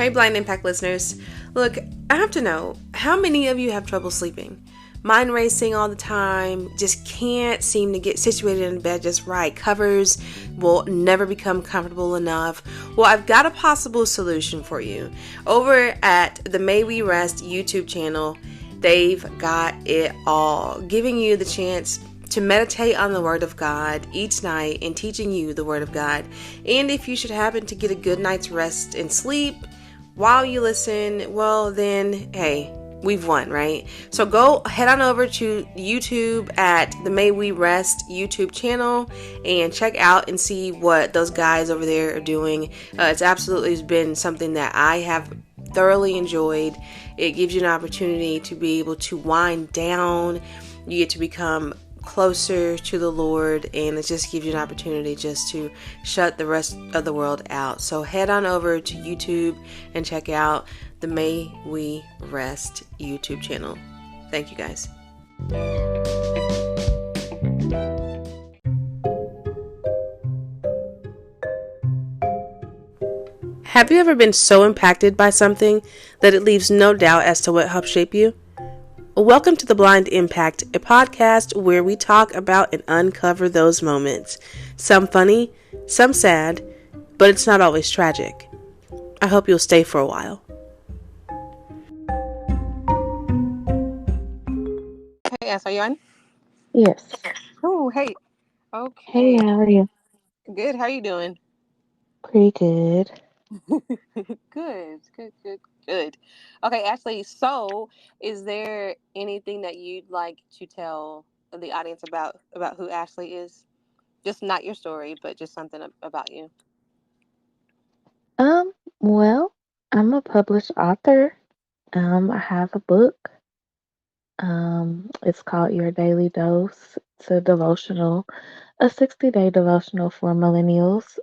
Hey, Blind Impact listeners. Look, I have to know, how many of you have trouble sleeping? Mind racing all the time, just can't seem to get situated in bed just right. Covers will never become comfortable enough. Well, I've got a possible solution for you. Over at the May We Rest YouTube channel, they've got it all, giving you the chance to meditate on the Word of God each night and teaching you the Word of God. And if you should happen to get a good night's rest and sleep while you listen, well then, hey, we've won, right? So go head on over to YouTube at the May We Rest YouTube channel and check out and see what those guys over there are doing. It's absolutely been something that I have thoroughly enjoyed. It gives you an opportunity to be able to wind down. You get to become closer to the Lord, and it just gives you an opportunity just to shut the rest of the world out. So head on over to YouTube and check out the May We Rest YouTube channel. Thank you, guys. Have you ever been so impacted by something that it leaves no doubt as to what helped shape you? Welcome to The Blind Impact, a podcast where we talk about and uncover those moments. Some funny, some sad, but it's not always tragic. I hope you'll stay for a while. Hey, Ass, are you on? Yes. Oh, hey. Hey, Okay. how are you? Good. How are you doing? Pretty good. Good. Okay, Ashley, so is there anything that you'd like to tell the audience about who Ashley is? Just not your story, but just something about you. Well, I'm a published author. I have a book. It's called Your Daily Dose. It's a devotional, a 60-day devotional for millennials.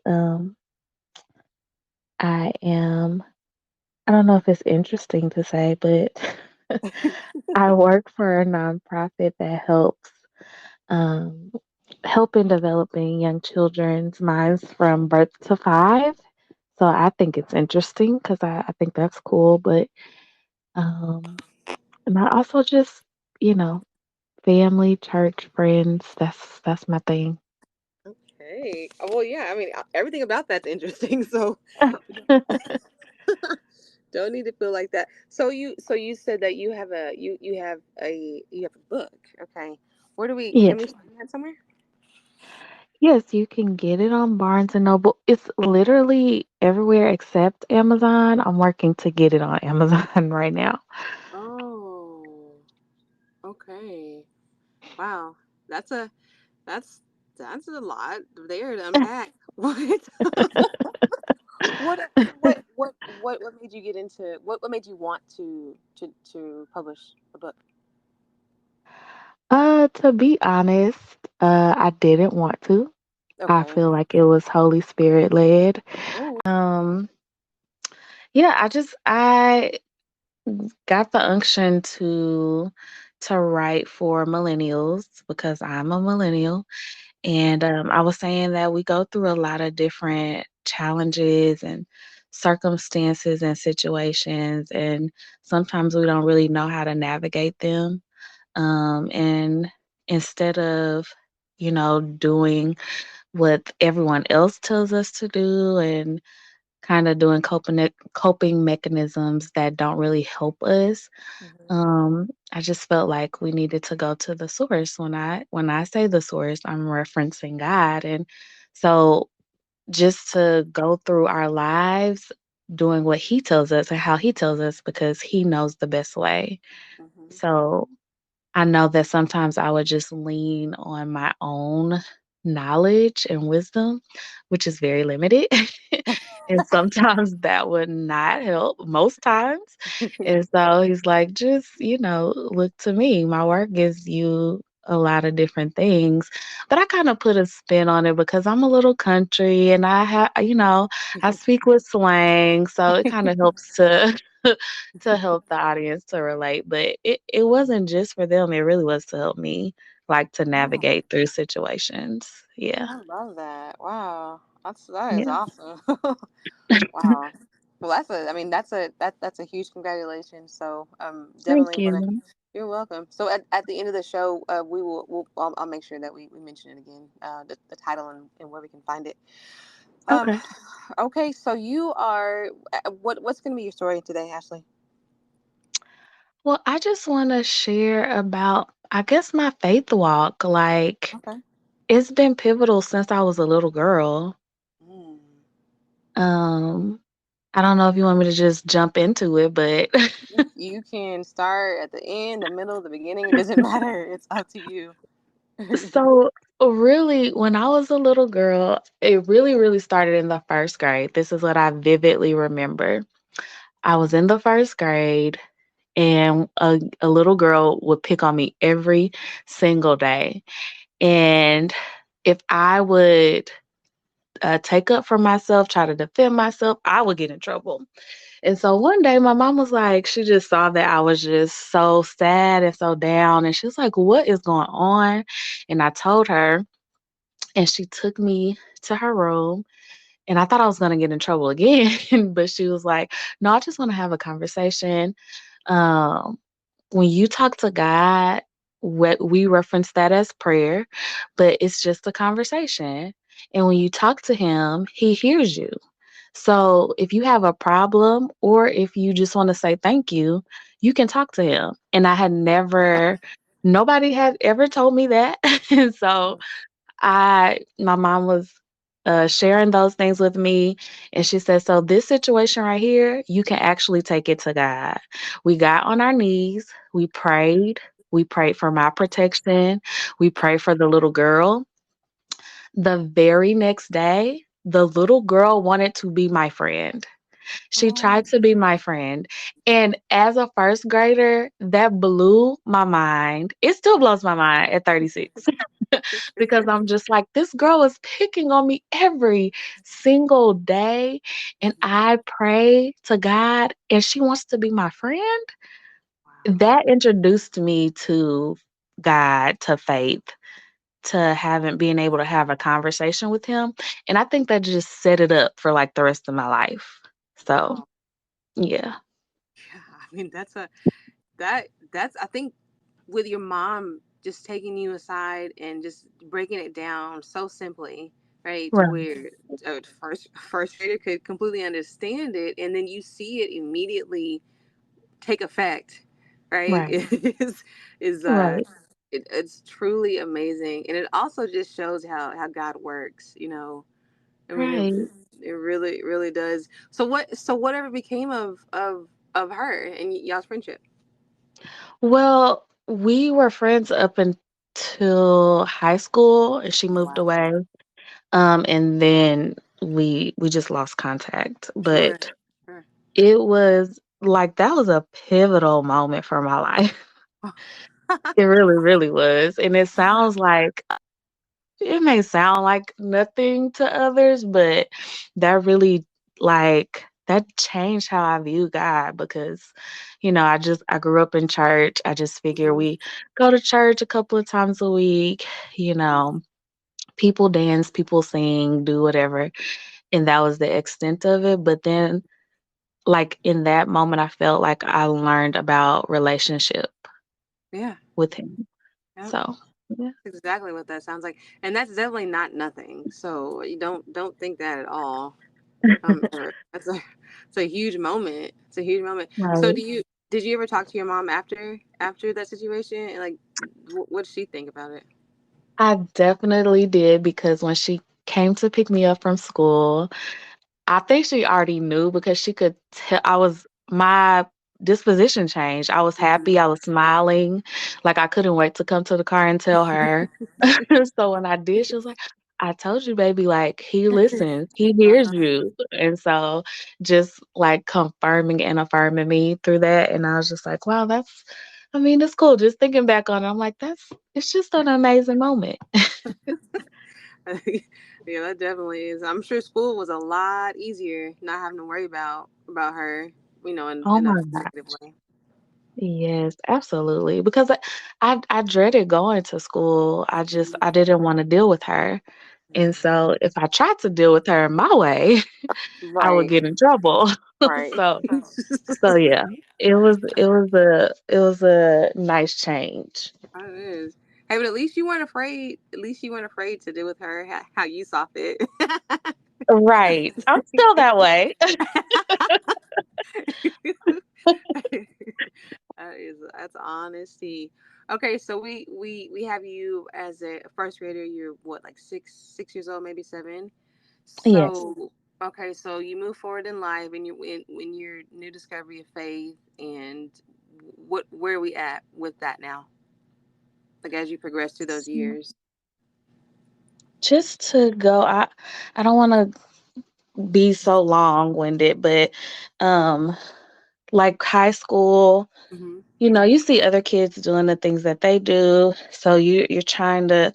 I am, I don't know if it's interesting to say, but I work for a nonprofit that um, help in developing young children's minds from birth to 5. So I think it's interesting because I think that's cool. But um, and I also just, you know, family, church, friends. That's my thing. Okay. Well, yeah. I mean, everything about that's interesting. So don't need to feel like that. So you said that you have a book. Okay. Where do we? Can Yes, we find that somewhere? yes, you can get it on Barnes and Noble. It's literally everywhere except Amazon. I'm working to get it on Amazon right now. Oh. Okay. Wow. That's a that's that's a lot there to unpack. What? What what made you get into what made you want to publish a book? To be honest, I didn't want to. I Okay. feel like it was Holy Spirit led. Oh. Um, yeah, I got the unction to write for millennials because I'm a millennial. And I was saying that we go through a lot of different challenges and circumstances and situations, and sometimes we don't really know how to navigate them. And instead of, doing what everyone else tells us to do and kind of doing coping mechanisms that don't really help us, Mhm. I just felt like we needed to go to the source. When I say the source, I'm referencing God. And so just to go through our lives doing what he tells us and how he tells us because he knows the best way. Mhm. So I know that sometimes I would just lean on my own knowledge and wisdom, which is very limited. And sometimes that would not help, most times. And so he's like, just, look to me. My work gives you a lot of different things. But I kind of put a spin on it because I'm a little country and I speak with slang. So it kind of helps to to help the audience to relate, but it wasn't just for them, it really was to help me, like, to Oh, navigate through situations. Yeah. I love that. Wow. That is Yeah. awesome. Wow. Well, that's a. I mean, that's a huge congratulations. So, Thank definitely want to. you. You're welcome. So, at the end of the show, we will. I'll make sure that we mention it again. The title and where we can find it. Um. Okay. Okay. So you are. What's going to be your story today, Ashley? Well, I just want to share about, I guess, my faith walk. Like, Okay. it's been pivotal since I was a little girl. Mm. Um, I don't know if you want me to just jump into it, but You can start at the end, the middle, the beginning. It doesn't matter. It's up to you. so really, when I was a little girl, it really, really started in the first grade. This is what I vividly remember. I was in the first grade, and a little girl would pick on me every single day. And if I would take up for myself, try to defend myself, I would get in trouble. And so one day my mom was like, she just saw that I was just so sad and so down. And she was like, "What is going on?" And I told her, and she took me to her room. And I thought I was going to get in trouble again. But she was like, "No, I just want to have a conversation. Um, when you talk to God, what we reference that as prayer, but it's just a conversation. And when you talk to Him, He hears you. So if you have a problem or if you just want to say thank you can talk to Him." And I had never, nobody had ever told me that. And so my mom was sharing those things with me, and she said, "So this situation right here, you can actually take it to God." We got on our knees, we prayed. We prayed for my protection. We prayed for the little girl. The very next day, the little girl wanted to be my friend. She Oh. tried to be my friend. And as a first grader, that blew my mind. It still blows my mind at 36 because I'm just like, this girl is picking on me every single day. And I pray to God and she wants to be my friend. Wow. That introduced me to God, to faith, to having being able to have a conversation with Him. And I think that just set it up for like the rest of my life. So, Wow. yeah. Yeah. I mean, that's I think with your mom just taking you aside and just breaking it down so simply, right, to Right. where a first grader could completely understand it, and then you see it immediately take effect, right? Right. Is Right. it's truly amazing, and it also just shows how God works. I mean, Right. it really does. So whatever became of her and y'all's friendship? Well, we were friends up until high school and she Oh moved wow. away. And then we just lost contact. Sure. But Sure. it was like that was a pivotal moment for my life. It really, really was. And it may sound like nothing to others, but that really that changed how I view God because, I grew up in church. I just figure Mhm. we go to church a couple of times a week, you know, people dance, people sing, do whatever. And that was the extent of it. But then, like, in that moment, I felt like I learned about relationship Yeah. with Him. Yep. So, yeah. That's exactly what that sounds like, and that's definitely not nothing. So you don't think that at all. Ever. It's a huge moment. It's a huge moment. So Right. did you ever talk to your mom after that situation, and like what did she think about it? I definitely did because when she came to pick me up from school, I think she already knew because she could tell my disposition changed. I was Mhm. happy, I was smiling, like I couldn't wait to come to the car and tell her. So when I did, she was like, "I told you, baby, like he listens, he hears Uh-huh. you." And so just like confirming and affirming me through that. And I was just like, wow, I mean, it's cool. Just thinking back on it, I'm like, it's just an amazing moment. Yeah, that definitely is. I'm sure school was a lot easier not having to worry about her, Oh in a my negative gosh. way. Yes, absolutely. Because I dreaded going to school. Mhm. I didn't want to deal with her. And so if I tried to deal with her my way, I would Right. get in trouble. Right. So so yeah, it was a nice change. It is. Hey, but at least you weren't afraid. At least you weren't afraid to deal with her how you saw fit. Right. I'm still that way. That's honesty. Okay, so we have you as a first grader. You're what, like 6 years old, maybe 7. Yes. So okay, so you move forward in life, and you in your new discovery of faith, and where are we at with that now? Like as you progress through those So years. just to go, I don't want to be so long-winded, but um like high school, Hmm. you see other kids doing the things that they do, so you're trying to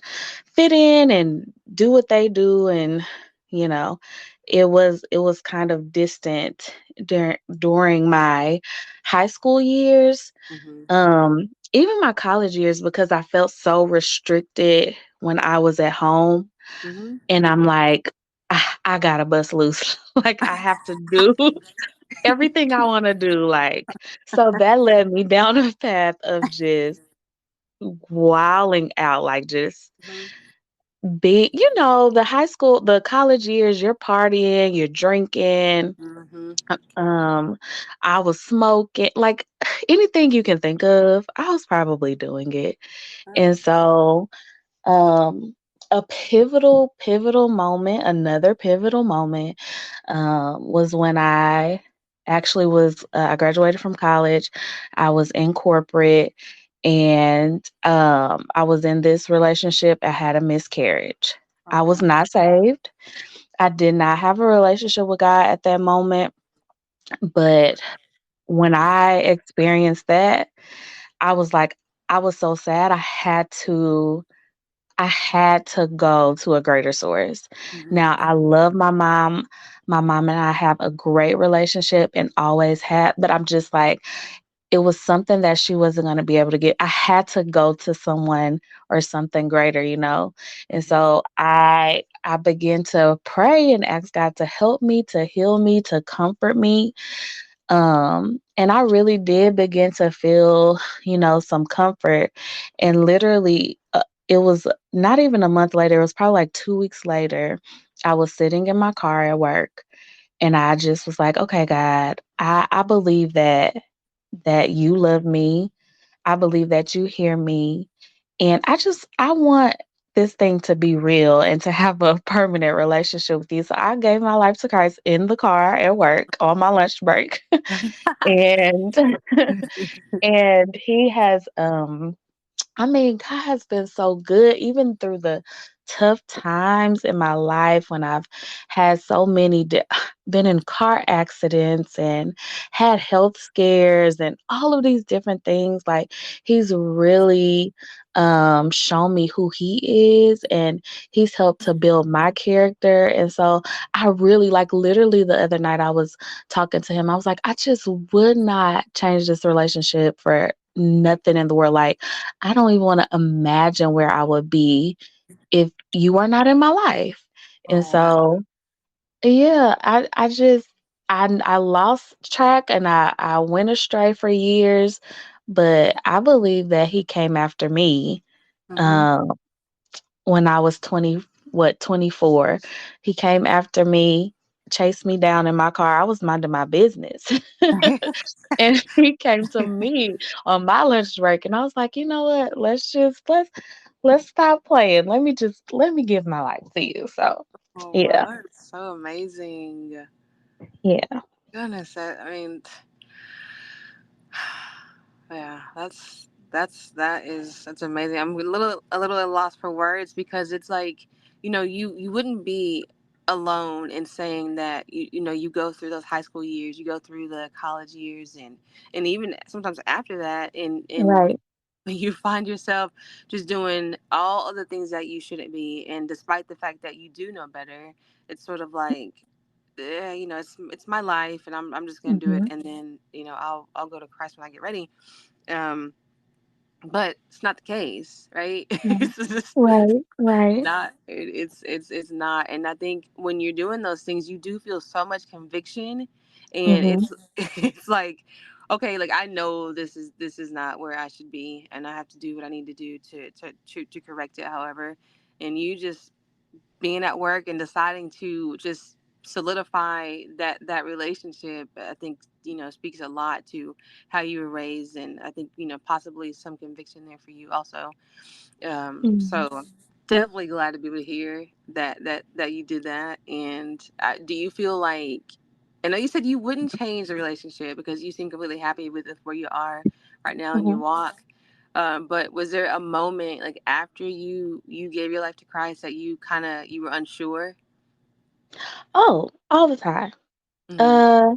fit in and do what they do, and you know, it was kind of distant during my high school years, Hmm. even my college years, because I felt so restricted when I was at home, Hmm. and I'm like, I gotta bust loose. Like I have to do everything I want to do. Like, so that led me down a path of just wilding out, like just Hmm. being, the college years, you're partying, you're drinking. Hmm. Um, I was smoking, like anything you can think of, I was probably doing it. And so, um, a pivotal moment, another pivotal moment, was when I graduated from college. I was in corporate, and I was in this relationship. I had a miscarriage. I was Okay. not saved. I did not have a relationship with God at that moment. But when I experienced that, I was like, I was so sad. I had to go to a greater source. Hmm. Now, I love my mom. My mom and I have a great relationship and always had, but I'm just like, it was something that she wasn't going to be able to get. I had to go to someone or something greater. And Hmm. so I began to pray and ask God to help me, to heal me, to comfort me, and I really did begin to feel, some comfort. And literally, it was not even a month later, it was probably like 2 weeks later. I was sitting in my car at work, and I just was like, okay, God, I believe that you love me. I believe that you hear me. And I want this thing to be real and to have a permanent relationship with you. So I gave my life to Christ in the car at work on my lunch break. And and he has I mean, God has been so good even through the tough times in my life when I've had so many been in car accidents and had health scares and all of these different things. Like he's really shown me who he is, and he's helped to build my character. And so I really, like, literally the other night I was talking to him. I was like, I just would not change this relationship for nothing in the world. Like, I don't even wanna imagine where I would be if you are not in my life. And Oh wow. so, yeah, I lost track, and I went astray for years, but I believe that he came after me, Hmm. um, when I was 24. He came after me, chased me down in my car. I was minding my business. And he came to me on my lunch break, and I was like, "You know what? Let's stop playing. Let me give my life to you." So, Oh yeah, wow, that's so amazing. yeah, Goodness, I mean, yeah, that's amazing. I'm a little at loss for words, because it's like, you wouldn't be alone in saying that you go through those high school years, you go through the college years, and even sometimes after that, and right. you find yourself just doing all of the things that you shouldn't be, and despite the fact that you do know better, it's sort of like, it's my life, and I'm just gonna do it, Mhm, and then I'll go to Christ when I get ready. um but it's not the case, right? Mm. It's just Right, right. not it's not. And I think when you're doing those things, you do feel so much conviction, and Mhm, it's it's like, okay, like I know this is not where I should be, and I have to do what I need to do to correct it, however. And you just being at work and deciding to just solidify that relationship, I think, speaks a lot to how you were raised. And I think, possibly some conviction there for you also. mhm, So definitely glad to be able to hear that you did that. And do you feel like, I know you said you wouldn't change the relationship because you seem completely happy with where you are right now in your mhm. walk. But was there a moment like after you gave your life to Christ that you were unsure? Oh, all the time. Mm-hmm.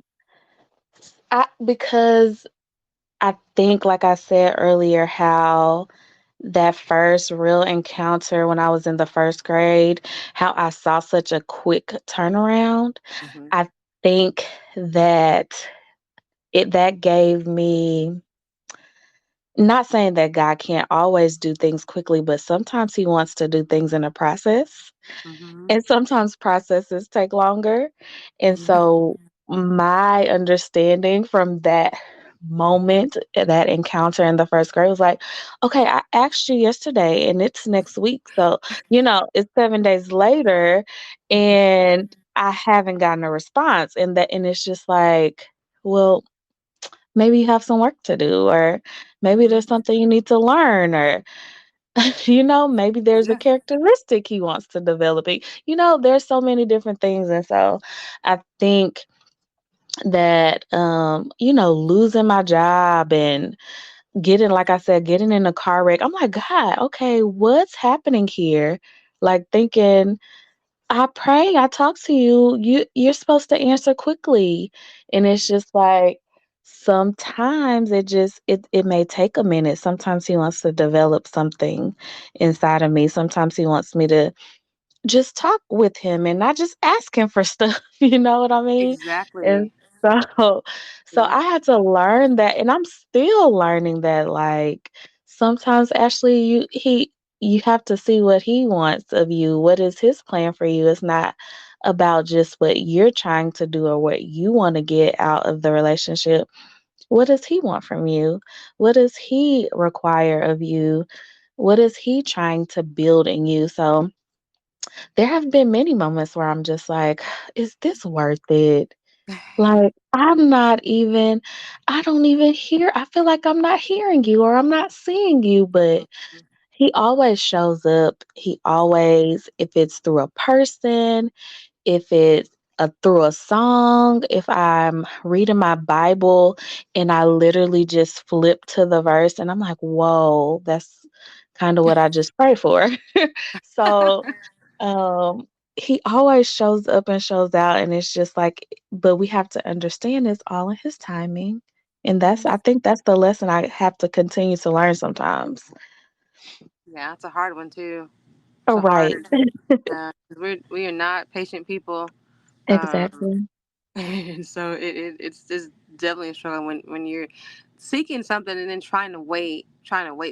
Uh, because I think, like I said earlier, how that first real encounter when I was in the first grade, how I saw such a quick turnaround. Mm-hmm. I think that that gave me, not saying that God can't always do things quickly, but sometimes he wants to do things in a process. Mm-hmm. And sometimes processes take longer. And Yeah. so my understanding from that moment, that encounter in the first grade was like, okay, I asked you yesterday and it's next week. So, it's 7 days later and I haven't gotten a response. And it's just like, well, maybe you have some work to do, or maybe Mm-hmm. there's something you need to learn, or maybe there's a Yeah. characteristic he wants to develop. There's so many different things. And so I think that, losing my job and getting, like I said, getting in a car wreck, I'm like, God, okay, what's happening here? Like thinking, I pray, I talk to you. You're supposed to answer quickly. And it's Mm-hmm. just like sometimes it may take a minute. Sometimes he wants to develop something inside of me. Sometimes he wants me to just talk with him and not just ask him for stuff, you know what I mean? And Exactly. so so Yeah. I had to learn that, and I'm still learning that, like, sometimes Ashley, you have to see what he wants of you. What is his plan for you? It's not about just what you're trying to do or what you want to get out of the relationship. What does he want from you? What does he require of you? What is he trying to build in you? So there have been many moments where I'm just like, is this worth it? Like, I don't even hear, I feel like I'm not hearing you or I'm not seeing you, but he always shows up. He always, if it's through a person, if it's through a song, if I'm reading my Bible and I literally just flip to the verse and I'm like, whoa, that's kind of what I just prayed for. So, um, he always shows up and shows out, and it's just like, but we have to understand it's all in his timing. And I think that's the lesson I have to continue to learn sometimes. Yeah, it's a hard one too. It's Oh, a right. hard. 'Cause we are not patient people. Um, Exactly. and so it's just definitely a struggle when you're seeking something and then trying to wait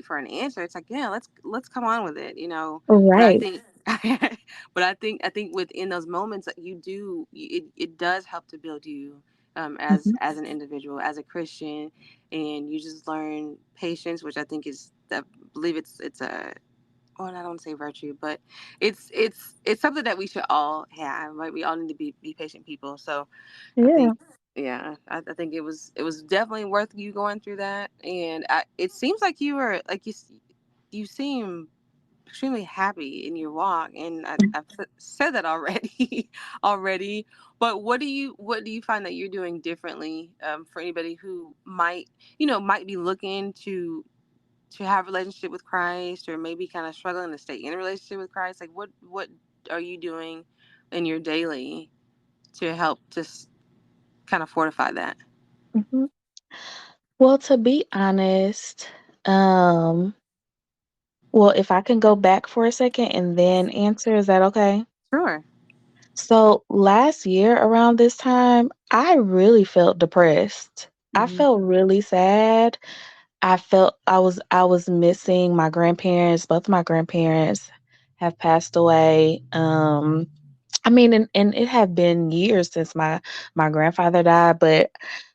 for an answer. It's like, yeah, let's come on with it. But I Right. think, but I think within those moments that it does help to build you, as Mhm. as an individual, as a Christian, and you just learn patience, which I think I believe it's a, well, I don't want to say virtue, but it's something that we should all have, right? We all need to be patient people. So I Yeah. think, yeah, I think it was definitely worth you going through that. And it seems like you were like you seem extremely happy in your walk, and I've said that already, already. But what do you find that you're doing differently, for anybody who might be looking to have a relationship with Christ, or maybe kind of struggling to stay in a relationship with Christ? Like, what are you doing in your daily to help just kind of fortify that? Mhm. Well, to be honest, um, well, if I can go back for a second and then answer, is that okay? Sure. So last year around this time, I really felt depressed. I Hmm. felt really sad. I felt I was missing my grandparents. Both of my grandparents have passed away. I mean, and it had been years since my grandfather died, but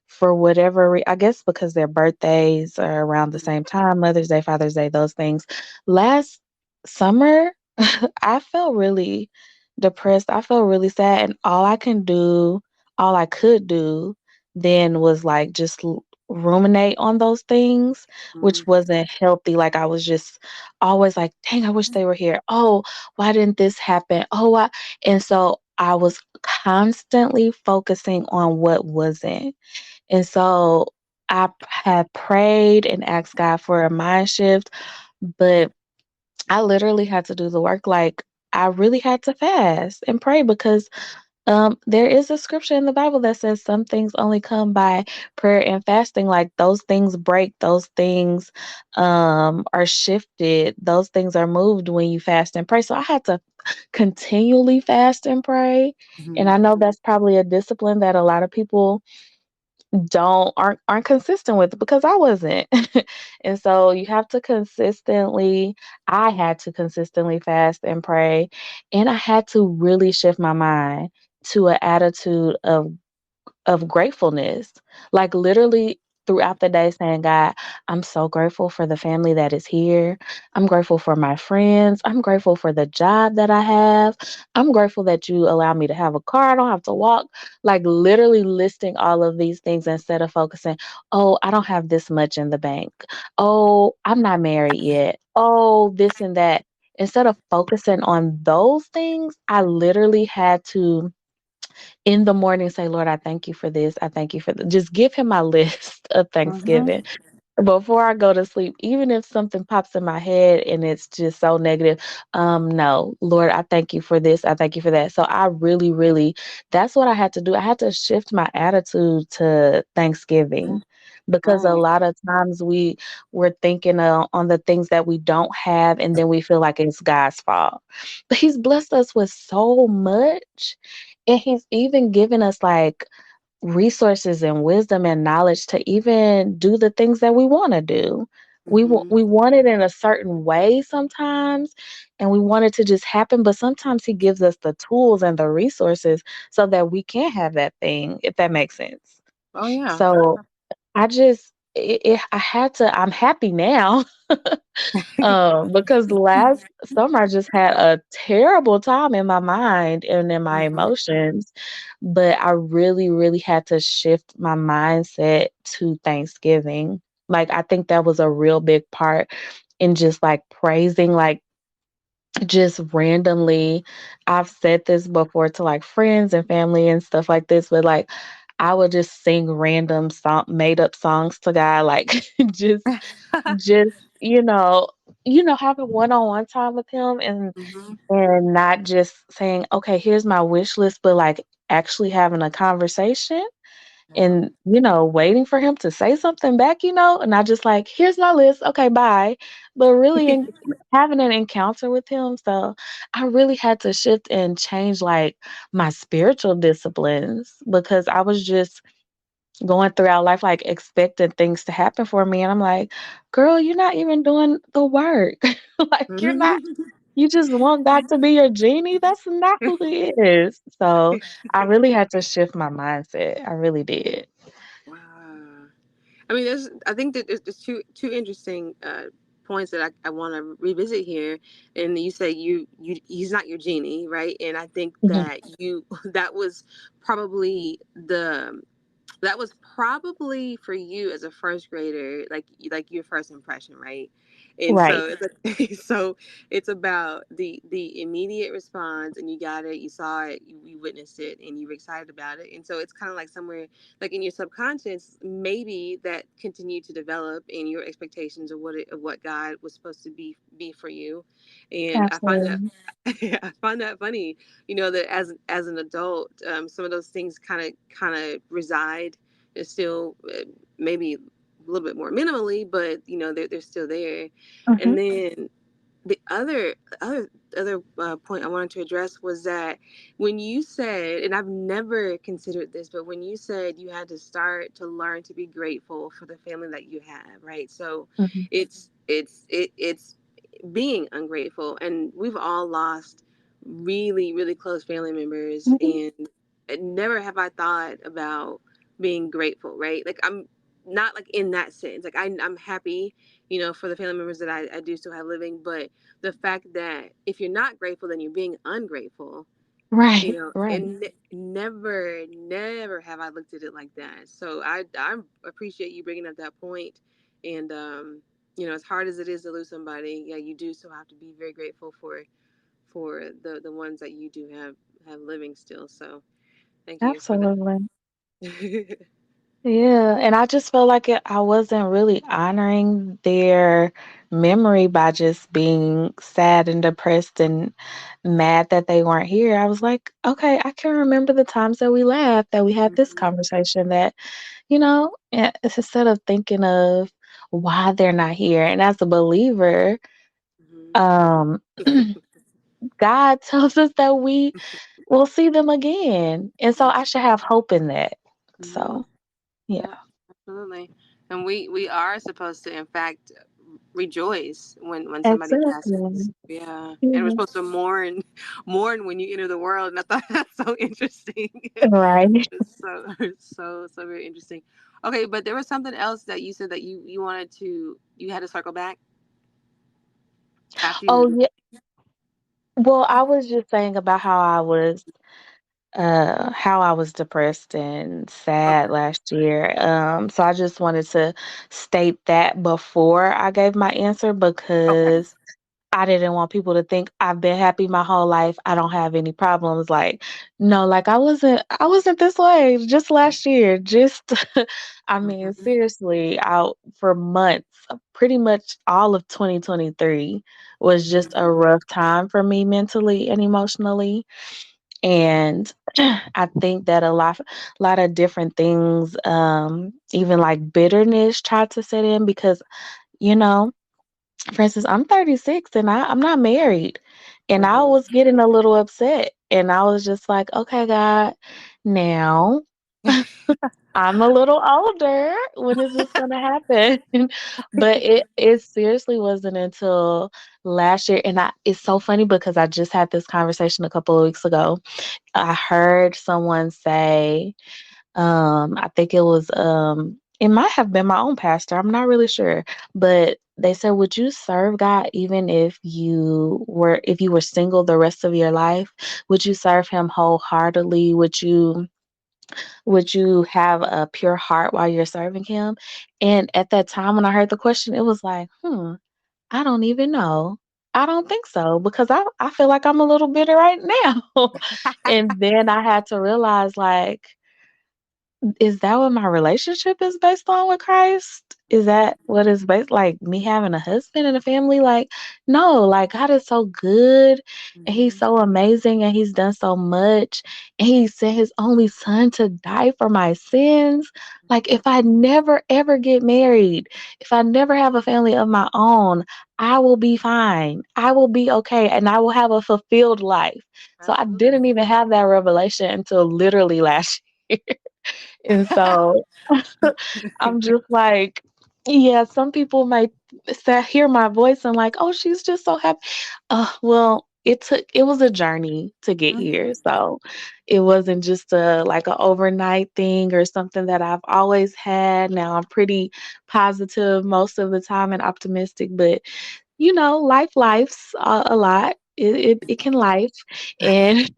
for whatever I guess because their birthdays are around the same time, Mother's Day, Father's Day, those things. Last summer, I felt really depressed. I felt really sad, and all I could do then was like just ruminate on those things, which Mm-hmm. wasn't healthy. Like I was just always like, dang, I wish they were here. Oh, why didn't this happen? Oh, why? And so I was constantly focusing on what wasn't. And so I had prayed and asked God for a mind shift, but I literally had to do the work. Like I really had to fast and pray because there is a scripture in the Bible that says some things only come by prayer and fasting. Like those things break, those things are shifted, those things are moved when you fast and pray. So I had to continually fast and pray. And Mm-hmm. I know that's probably a discipline that a lot of people aren't consistent with it because I wasn't. And so you have to consistently I had to consistently fast and pray, and I had to really shift my mind to an attitude of gratefulness. Like literally throughout the day saying, God, I'm so grateful for the family that is here. I'm grateful for my friends. I'm grateful for the job that I have. I'm grateful that you allow me to have a car. I don't have to walk. Like literally listing all of these things instead of focusing, oh, I don't have this much in the bank. Oh, I'm not married yet. Oh, this and that. Instead of focusing on those things, I literally had to in the morning say, Lord, I thank you for this. I thank you for just give him my list of Mm-hmm. Thanksgiving before I go to sleep, even if something pops in my head and it's just so negative. No, Lord, I thank you for this. I thank you for that. So I really, really, that's what I had to do. I had to shift my attitude to Thanksgiving because a Right. lot of times we're thinking on the things that we don't have, and then we feel like it's God's fault. But He's blessed us with so much, and He's even given us like resources and wisdom and knowledge to even do the things that we want to do. Mm-hmm. We want it in a certain way sometimes, and we want it to just happen, but sometimes he gives us the tools and the resources so that we can have that thing, if that makes sense. Oh yeah. So I just I had to I'm happy now because last summer I just had a terrible time in my mind and in my Mm-hmm. emotions, but I really, really had to shift my mindset to Thanksgiving. Like, I think that was a real big part in just like praising, like, just randomly. I've said this before to like friends and family and stuff like this, but like, I would just sing random made up songs to God, like, just just, having one-on-one time with him Mm-hmm. and not just saying, "Okay, here's my wish list," but, like, actually having a conversation Yeah. and, waiting for him to say something back, and not just like, "Here's my list. Okay, bye." But really having an encounter with him, so I really had to shift and change, like, my spiritual disciplines because I was just going throughout life, like, expecting things to happen for me, and I'm like, "Girl, you're not even doing the work." Like, Mm-hmm. you just want God to be your genie? That's not who he is. So, I really had to shift my mindset. I really did. Wow. I mean, I think that there's two interesting points that I want to revisit here. And you say he's not your genie, right? And I think Mhm. that that was probably for you as a first grader, like your first impression, right? And Right. so so it's about the immediate response, and you got it, you saw it, you witnessed it, and you were excited about it. And so it's kind of like somewhere like in your subconscious, maybe that continued to develop in your expectations of what God was supposed to be for you. And I find that Absolutely. I find that funny, that as an adult, some of those things kind of reside. They're still maybe a little bit more minimally, but they're still there. And Mhm. then the other point I wanted to address was that when you said, and I've never considered this, but when you said you had to start to learn to be grateful for the family that you have, right? So Mhm. it's being ungrateful, and we've all lost really really close family members, Mhm. and never have I thought about being grateful, right? Like I'm not like in that sense, like I'm happy, for the family members that I do still have living, but the fact that if you're not grateful, then you're being ungrateful, Right, right. and never have I looked at it like that. So I appreciate you bringing up that point, and as hard as it is to lose somebody, yeah, you do still have to be very grateful for the ones that you do have living still. So thank you for that. Absolutely. Yeah, and I just felt like I wasn't really honoring their memory by just being sad and depressed and mad that they weren't here. I was like, okay, I can remember the times that we laughed, that we had this Mhm, conversation, that, it's instead of thinking of why they're not here. And as a believer, mhm. um, God tells us that we will see them again. And so I should have hope in that. Mhm. So, yeah. Yeah, absolutely. And we are supposed to, in fact, rejoice when somebody passes. Exactly. Yeah, and we're Yeah. supposed to mourn, mourn when you enter the world. And I thought that's so interesting. Right. It's so very interesting. Okay, but there was something else that you said that you had to circle back after Oh, you. yeah. Well, I was just saying about how I was depressed and sad Okay, last year. So I just wanted to state that before I gave my answer okay. because I didn't want people to think I've been happy my whole life. I don't have any problems. Like, no, like I wasn't this way just last year. Just I mean, Hmm. seriously, out for months, pretty much all of 2023 was just a Hmm. rough time for me mentally and emotionally. And I think that a lot of different things, even like bitterness tried to set in because, you know, for instance, I'm 36 and I'm not married. And I Hmm. was getting a little upset. And I was just like, okay, God, now I'm a little older. When is this gonna happen? But it seriously wasn't until last year. And it's so funny because I just had this conversation a couple of weeks ago. I heard someone say, I think it might have been my own pastor, I'm not really sure. But they said, would you serve God even if you were single the rest of your life? Would you serve him wholeheartedly? Would you have a pure heart while you're serving him? And at that time when I heard the question, it was like, I don't even know. I don't think so because I feel like I'm a little bitter right now. And then I had to realize, like, is that what my relationship is based on with Christ? Is Hmm. that what is based, like, me having a husband and a family? Like, no, like, God is so good and he's Hmm. so amazing and he's done so much. And he sent his only son to die for my sins. Like, if I never ever get married, if I never have a family of my own, I will be fine. I will be okay and I will have a fulfilled life. So I Absolutely. didn't even have that revelation until literally last year. And so I'm just like, yeah, some people might hear my voice and like, oh, she's just so happy. Well, it was a journey to get here. Hmm. So it wasn't just like an overnight thing or something that I've always had. Now I'm pretty positive most of the time and optimistic, but life's a lot. It can life, and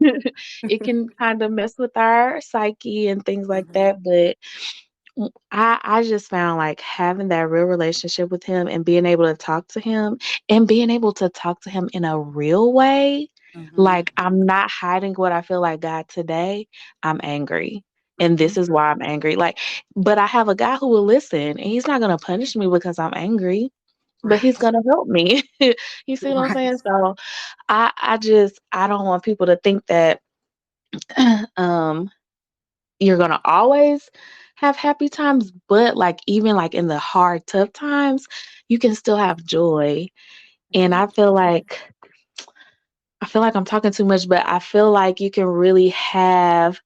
it can kind of mess with our psyche and things like Hmm. that. But I just found like having that real relationship with him and being able to talk to him and being able to talk to him in a real way. Hmm. Like, I'm not hiding what I feel like. God, today I'm angry. And Hmm. this is why I'm angry. Like, but I have a guy who will listen and he's not gonna punish me because I'm angry, but he's Right. gonna help me. You see what I'm Right. saying? So I don't want people to think that um you're gonna always have happy times, but like even like in the hard, tough times, you can still have joy. And Hmm. I feel like I feel like I'm talking too much, but I feel like you can really have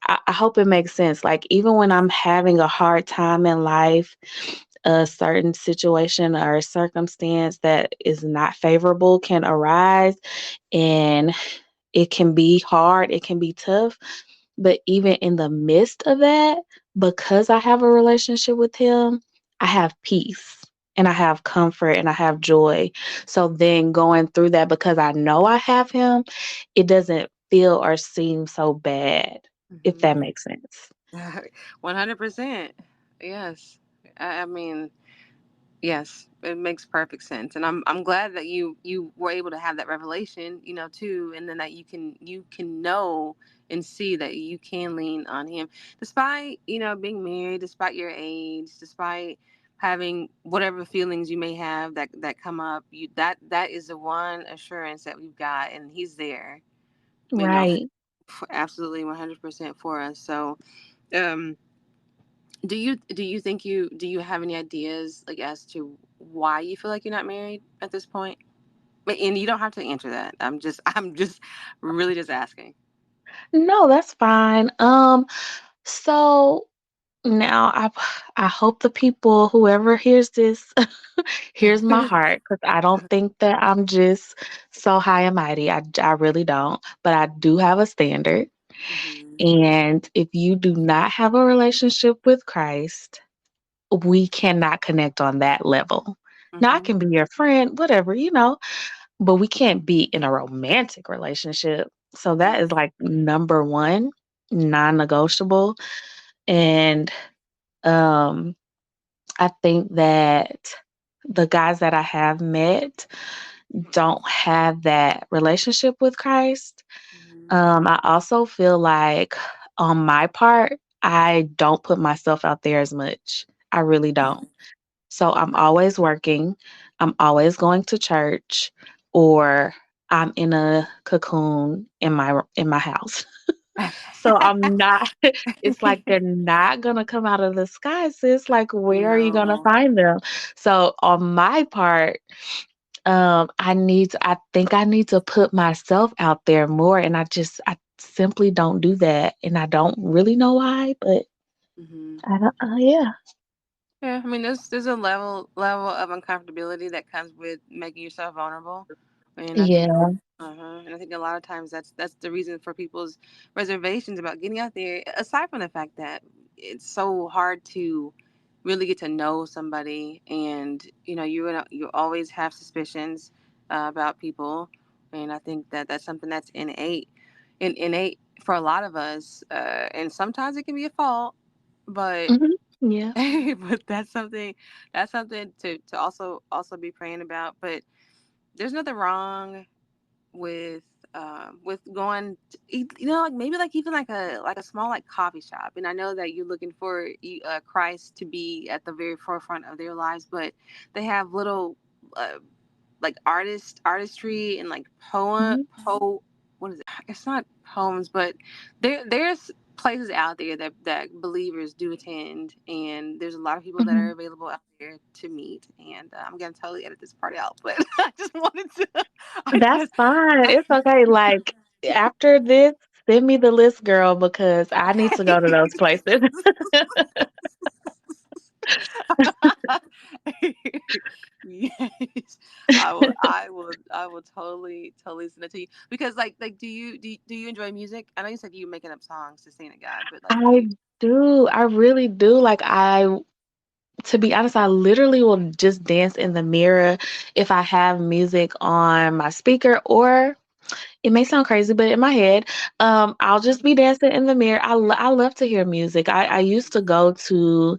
I hope it makes sense. Like, even when I'm having a hard time in life, a certain situation or circumstance that is not favorable can arise, and it can be hard, it can be tough. But even in the midst of that, because I have a relationship with him, I have peace and I have comfort and I have joy. So then going through that, because I know I have him, it doesn't feel or seem so bad, if Hmm. that makes sense. 100%. Yes. I mean, yes, it makes perfect sense, and I'm glad that you were able to have that revelation, too, and then that you can know and see that you can lean on him, despite being married, despite your age, despite having whatever feelings you may have that come up. That is the one assurance that we've got, and he's there, Right. absolutely 100% for us. So, um. Do you think do you have any ideas like as to why you feel like you're not married at this point? And you don't have to answer that. I'm just really just asking. No, that's fine. So now I hope the people, whoever hears this, hears my heart, because I don't think that I'm just so high and mighty. I really don't. But I do have a standard. Hmm. And if you do not have a relationship with Christ, we cannot connect on that level. Now, I Hmm. can be your friend, whatever, but we can't be in a romantic relationship. So that Hmm. is like number one, non negotiable. And um, I think that the guys that I have met don't have that relationship with Christ. Hmm. I also feel like on my part, I don't put myself out there as much. I really don't. So I'm Okay. always working, I'm always going to church, or I'm in a cocoon in my house. So I'm not it's like they're not gonna come out of the sky, sis, like, where are you gonna No. find them? So on my part, I think I need to put myself out there more, and I simply don't do that, and I don't really know why, but Hmm. I don't yeah. Yeah, I mean, there's a level of uncomfortability that comes with making yourself vulnerable, and I think, Yeah. and I think a lot of times that's the reason for people's reservations about getting out there. Aside from the fact that it's so hard to really get to know somebody, and you always have suspicions about people, and I think that that's something that's innate for a lot of us, and sometimes it can be a fault, but Mhm. Yeah. but that's something to also be praying about. But there's nothing wrong with going to eat, like maybe like even like a small like coffee shop. And I know that you're looking for Christ to be at the very forefront of their lives, but they have little uh, like artistry and like Mhm. what is it? It's not poems, but there's places out there that believers do attend, and there's a lot of people that are Mhm. available out there to meet. And I'm gonna totally edit this part out, but I just wanted to. I That's just. fine, it's okay, like, after this, send me the list, girl, because I need to go to those places. Yes, I will totally send it to you, because like do you enjoy music? I know you said you making up songs to sing to God, but like do I you? do, I really do, like, to be honest, I literally will just dance in the mirror if I have music on my speaker, or it may sound crazy, but in my head, I'll just be dancing in the mirror. I love to hear music. I used to go to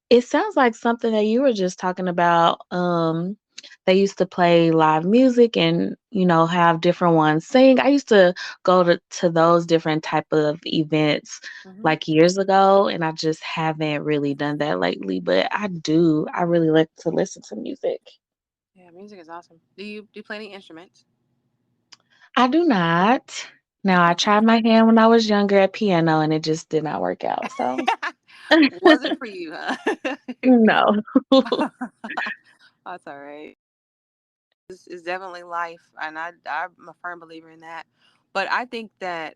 it sounds like something that you were just talking about. They used to play live music and, have different ones sing. I used to go to those different type of events Hmm. like years ago, and I just haven't really done that lately. But I do. I really like to listen to music. Yeah, music is awesome. Do you play any instruments? I do not. Now, I Okay. tried my hand when I was younger at piano, and it just did not work out. So, Wasn't for you, huh? no. That's all right. Is definitely life, and I'm a firm believer in that. But I think that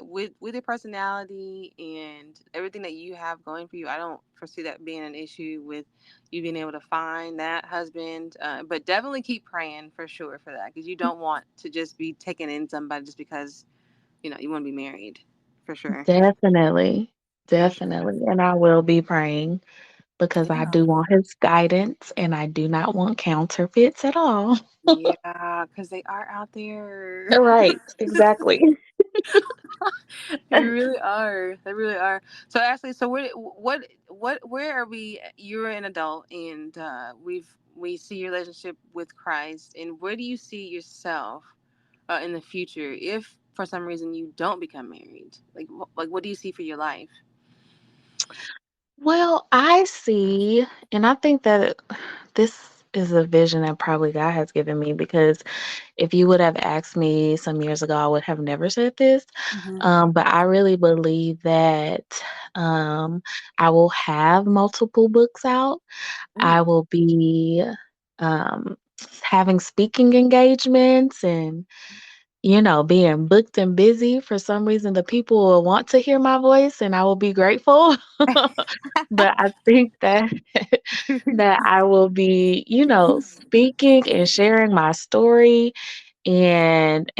with your personality and everything that you have going for you, I don't foresee that being an issue with you being able to find that husband. But definitely keep praying for sure for that, because you don't want to just be taking in somebody just because you want to be married, for sure, Definitely, for sure. definitely, and I will be praying because I Yeah, do want his guidance, and I do not want counterfeits at all. yeah, because they are out there. Right, exactly. They really are. They really are. So Ashley, so where are we? You're an adult, and we see your relationship with Christ. And where do you see yourself in the future if for some reason you don't become married? Like what do you see for your life? Well, I see, and I think that this is a vision that probably God has given me because if you would have asked me some years ago, I would have never said this. Hmm. But I really believe that um, I will have multiple books out. I will be um, having speaking engagements and being booked and busy. For some reason, the people will want to hear my voice and I will be grateful. But I think that that I will be, speaking and sharing my story and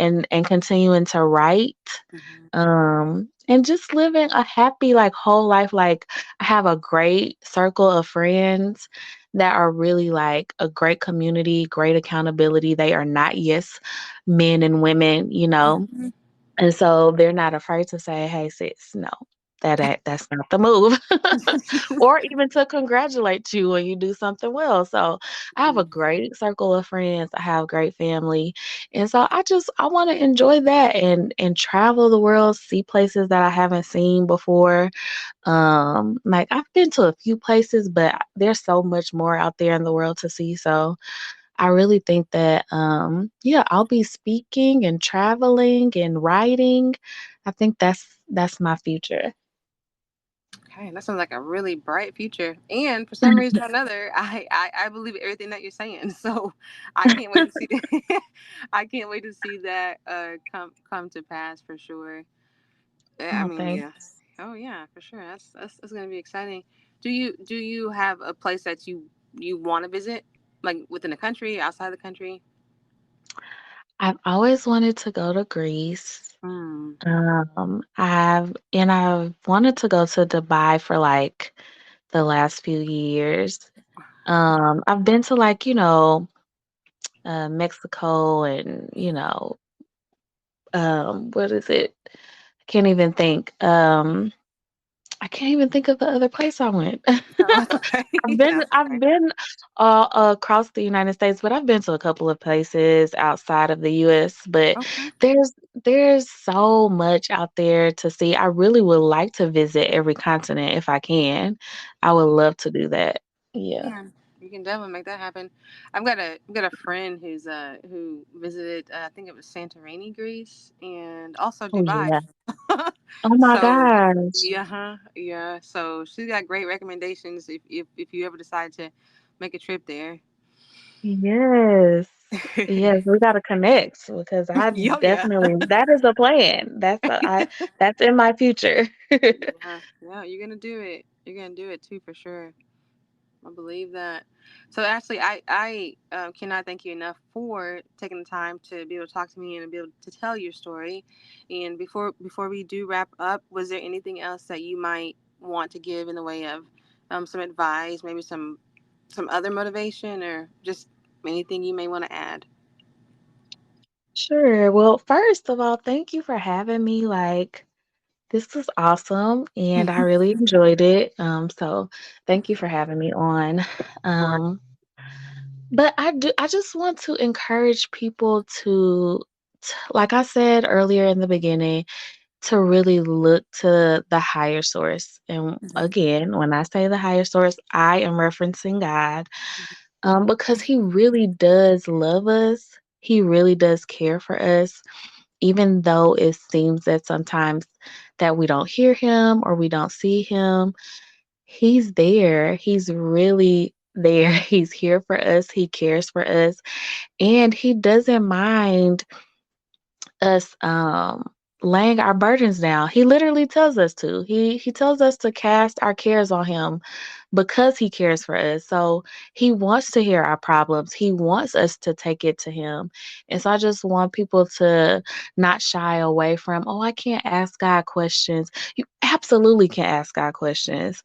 continuing to write Hmm. and just living a happy like whole life. Like I have a great circle of friends that are really like a great community, great accountability. They are not yes men and women, Hmm. and so they're not afraid to say, "Hey, sis, no, that's not the move," or even to congratulate you when you do something well. So I have a great circle of friends. I have great family, and so I want to enjoy that and travel the world, see places that I haven't seen before. Like I've been to a few places, but there's so much more out there in the world to see. So I really think that, yeah, I'll be speaking and traveling and writing. I think that's my future. Okay, that sounds like a really bright future. And for some reason or another, I believe everything that you're saying. So I can't wait to see that. I can't wait to see that come to pass for sure. I Oh, mean, thanks. yeah. Oh yeah, for sure. That's gonna be exciting. Do you have a place that you want to visit, like within the country, outside the country? I've always wanted to go to Greece. Hmm. I've wanted to go to Dubai for like the last few years. I've been to like, Mexico and, what is it? Can't even think. I can't even think of the other place I went. No, that's okay. That's I've okay. been across the United States, but I've been to a couple of places outside of the US, but Okay. there's there's so much out there to see. I really would like to visit every continent if I can. I would love to do that. Yeah. Yeah, you can definitely make that happen. I've got a friend who visited I think it was Santorini, Greece, and also Oh Dubai. yeah. Oh my So gosh. yeah, yeah. So she's got great recommendations if you ever decide to make a trip there. Yes. Yes, we gotta connect because I Yo, yeah. definitely that is a plan. That's in my future. Yeah, yeah. You're gonna do it. You're gonna do it too for sure. I believe that. So Ashley, I cannot thank you enough for taking the time to be able to talk to me and be able to tell your story. And before we do wrap up, was there anything else that you might want to give in the way of some advice, maybe some other motivation, or just anything you may want to add? Sure. Well, first of all, thank you for having me. Like, this was awesome and I really enjoyed it. So thank you for having me on. Or Um, but I just want to encourage people like I said earlier in the beginning, to really look to the higher source. And Mhm. again, when I say the higher source, I am referencing God, because He really does love us. He really does care for us, even though it seems that sometimes that we don't hear Him or we don't see Him. He's there. He's really there. He's here for us. He cares for us, and he doesn't mind us laying our burdens down. He literally tells us to. He tells us to cast our cares on him because he cares for us. So he wants to hear our problems. He wants us to take it to him. And so I just want people to not shy away from, oh, I can't ask God questions. You absolutely can ask God questions.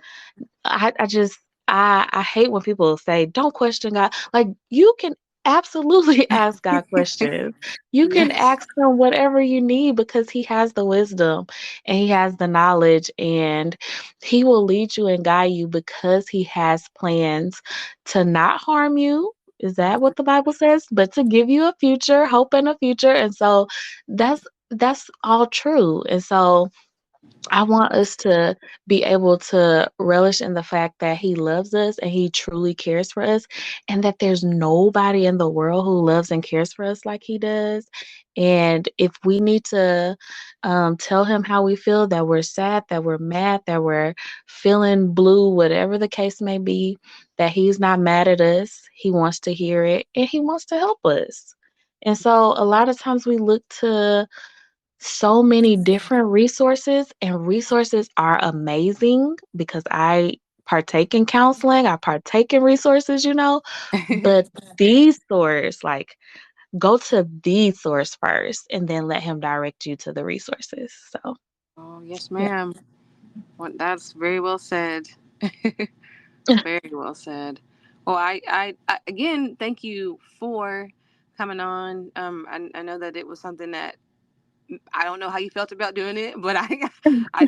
I just I hate when people say, "Don't question God." Like, you can absolutely ask God questions. You can Yes. ask him whatever you need because he has the wisdom and he has the knowledge, and he will lead you and guide you because he has plans to not harm you. Is that what the Bible says? But to give you a future, hope and a future. And so that's all true. And so I want us to be able to relish in the fact that he loves us and he truly cares for us, and that there's nobody in the world who loves and cares for us like he does. And if we need to tell him how we feel, that we're sad, that we're mad, that we're feeling blue, whatever the case may be, that he's not mad at us. He wants to hear it and he wants to help us. And so a lot of times we look to so many different resources, and resources are amazing because I partake in counseling, I partake in resources, but the source, like, go to the source first and then let him direct you to the resources. So, Oh, yes, yeah. ma'am. Well, that's very well said. Very well said. Well, I again thank you for coming on. I know that it was something that I don't know how you felt about doing it, but I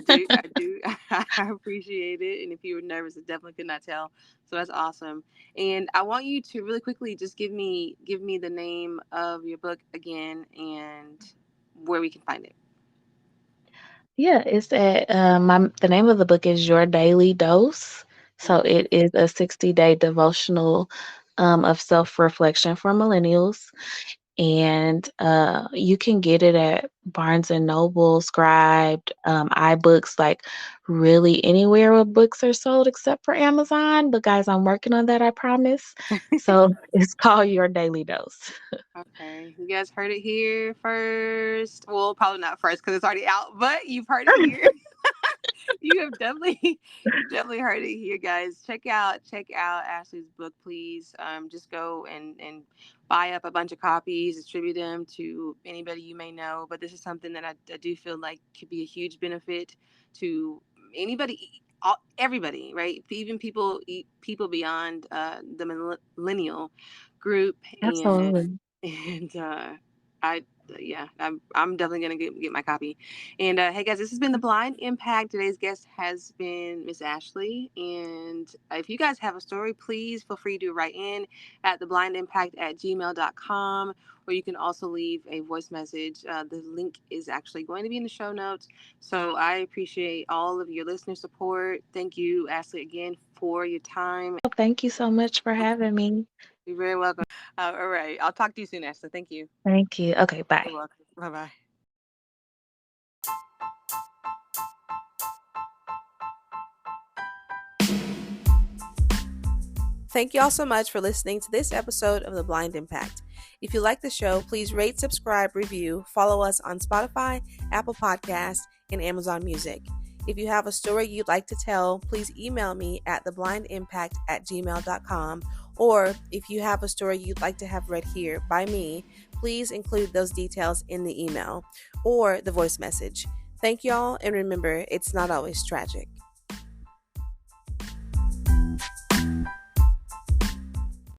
do, I appreciate it. And if you were nervous, I definitely could not tell. So that's awesome. And I want you to really quickly just give me the name of your book again and where we can find it. Yeah, it's at the name of the book is Your Daily Dose. So Okay. it is a 60-day devotional of self-reflection for millennials. And you can get it at Barnes and Noble, Scribed, iBooks, like really anywhere where books are sold except for Amazon. But guys, I'm working on that, I promise. So it's called Your Daily Dose. Okay, you guys heard it here first. Well, probably not first because it's already out, but you've heard it here. You have definitely definitely heard it here, guys. Check out Ashley's book, please. Just go and buy up a bunch of copies, distribute them to anybody you may know. But this is something that I do feel like could be a huge benefit to anybody, everybody, right? Even people beyond the millennial group, Absolutely. and I yeah, I'm definitely gonna get my copy. And hey guys, this has been the Blind Impact. Today's guest has been Miss Ashley. And if you guys have a story, please feel free to write in at theblindimpact@gmail.com, or you can also leave a voice message. The link is actually going to be in the show notes. So I appreciate all of your listener support. Thank you, Ashley, again for your time. Well, thank you so much for having me. You're very welcome. All right. I'll talk to you soon, Ashley. Thank you. Thank you. Okay, bye. You're welcome. Bye bye. Thank you all so much for listening to this episode of The Blind Impact. If you like the show, please rate, subscribe, review, follow us on Spotify, Apple Podcasts, and Amazon Music. If you have a story you'd like to tell, please email me at theblindimpact@gmail.com. Or if you have a story you'd like to have read here by me, please include those details in the email or the voice message. Thank y'all, and remember, it's not always tragic.